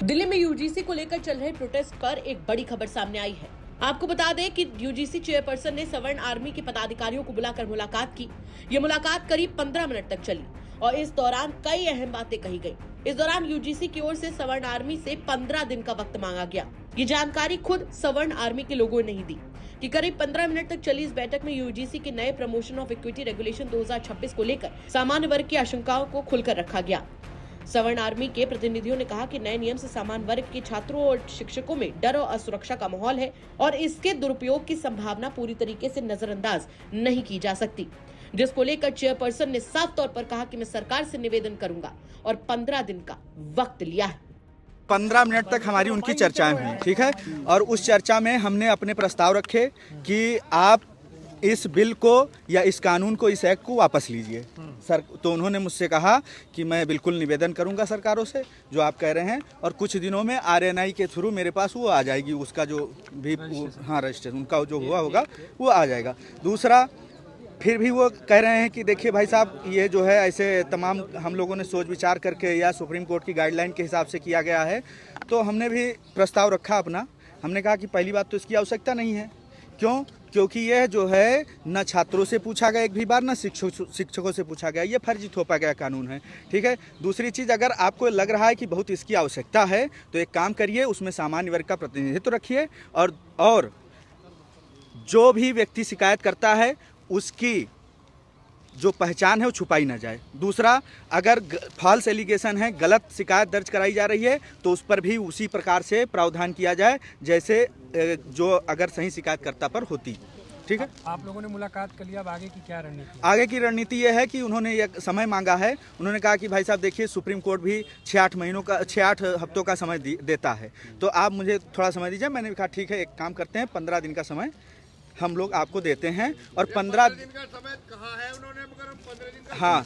दिल्ली में यूजीसी को लेकर चल रहे प्रोटेस्ट पर एक बड़ी खबर सामने आई है। आपको बता दें कि यूजीसी चेयरपर्सन ने सवर्ण आर्मी के पदाधिकारियों को बुलाकर मुलाकात की। ये मुलाकात करीब 15 मिनट तक चली और इस दौरान कई अहम बातें कही गई। इस दौरान यूजीसी की ओर से सवर्ण आर्मी से 15 दिन का वक्त मांगा गया। ये जानकारी खुद सवर्ण आर्मी के लोगों ने नहीं दी कि करीब 15 मिनट तक चली इस बैठक में यूजीसी के नए प्रमोशन ऑफ इक्विटी रेगुलेशन 2026 को लेकर सामान्य वर्ग की आशंकाओं को खुलकर रखा गया। सवर्ण आर्मी के प्रतिनिधियों ने कहा कि नए नियम से सामान्य वर्ग के छात्रों और शिक्षकों में डर और असुरक्षा का माहौल है और इसके दुरुपयोग की संभावना पूरी तरीके से नजरअंदाज नहीं की जा सकती, जिसको लेकर चेयरपर्सन ने साफ तौर पर कहा कि मैं सरकार से निवेदन करूंगा और 15 दिन का वक्त लिया है। 15 मिनट तक हमारी उनकी चर्चाएं हुई, ठीक है, और उस चर्चा में हमने अपने प्रस्ताव रखे कि आप इस बिल को या इस कानून को, इस एक्ट को वापस लीजिए सर। तो उन्होंने मुझसे कहा कि मैं बिल्कुल निवेदन करूंगा सरकारों से जो आप कह रहे हैं, और कुछ दिनों में आरएनआई के थ्रू मेरे पास वो आ जाएगी, उसका जो भी रजिस्ट्रेशन उनका जो हुआ होगा वो आ जाएगा। दूसरा, फिर भी वो कह रहे हैं कि देखिए भाई साहब, ये जो है ऐसे तमाम हम लोगों ने सोच विचार करके या सुप्रीम कोर्ट की गाइडलाइन के हिसाब से किया गया है। तो हमने भी प्रस्ताव रखा अपना। हमने कहा कि पहली बात तो इसकी आवश्यकता नहीं है। क्यों? क्योंकि यह जो है न छात्रों से पूछा गया एक भी बार, न शिक्षकों से पूछा गया। ये फर्जी थोपा गया कानून है, ठीक है। दूसरी चीज़, अगर आपको लग रहा है कि बहुत इसकी आवश्यकता है तो एक काम करिए, उसमें सामान्य वर्ग का प्रतिनिधित्व रखिए और जो भी व्यक्ति शिकायत करता है उसकी जो पहचान है वो छुपाई ना जाए। दूसरा, अगर फॉल्स एलिगेशन है, गलत शिकायत दर्ज कराई जा रही है तो उस पर भी उसी प्रकार से प्रावधान किया जाए जैसे जो अगर सही शिकायतकर्ता पर होती, ठीक है। आप लोगों ने मुलाकात कर लिया, अब आगे की क्या रणनीति? आगे की रणनीति ये है कि उन्होंने ये समय मांगा है। उन्होंने कहा कि भाई साहब देखिए, सुप्रीम कोर्ट भी 6-8 हफ्तों का समय देता है, तो आप मुझे थोड़ा समय दीजिए। मैंने कहा ठीक है, एक काम करते हैं, 15 दिन का समय हम लोग आपको देते हैं और 15 दिन का समय कहा है उन्होंने, मगर 15 दिन का हाँ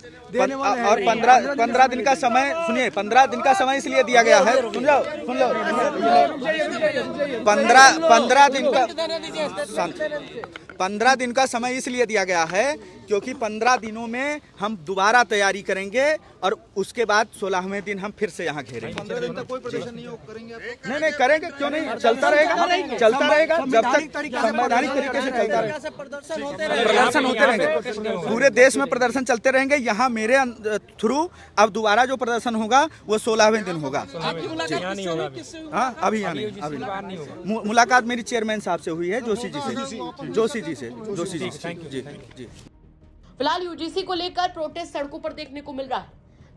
और 15 दिन का समय, सुनिए, 15 दिन का समय इसलिए दिया गया है, सुन लो 15 दिन का समय इसलिए दिया गया है क्योंकि 15 दिनों में हम दोबारा तैयारी करेंगे और उसके बाद 16वें दिन हम फिर से यहाँ घेरेंगे। 15 दिन तक कोई प्रदर्शन नहीं करेंगे? नहीं करेंगे, क्यों नहीं, चलता रहेगा जब तक संवैधानिक तरीके से चलता रहेगा। प्रदर्शन होते रहेंगे, पूरे देश में प्रदर्शन चलते रहेंगे। यहाँ मेरे थ्रू अब दोबारा जो प्रदर्शन होगा वो 16वें दिन होगा। हाँ, अभी यहाँ नहीं। मुलाकात मेरी चेयरमैन साहब से हुई है, जोशी जी से। जी। फिलहाल यूजीसी को लेकर प्रोटेस्ट सड़कों पर देखने को मिल रहा है।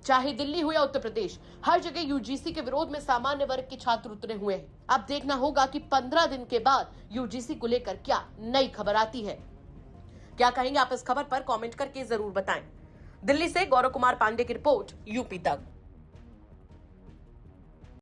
चाहे दिल्ली हो या उत्तर प्रदेश, हर जगह यूजीसी के विरोध में सामान्य वर्ग के छात्र उतरे हुए हैं। अब देखना होगा कि 15 दिन के बाद यूजीसी को लेकर क्या नई खबर आती है। क्या कहेंगे आप इस खबर पर? कमेंट करके जरूर बताएं। दिल्ली से गौरव कुमार पांडे की रिपोर्ट, यूपी तक।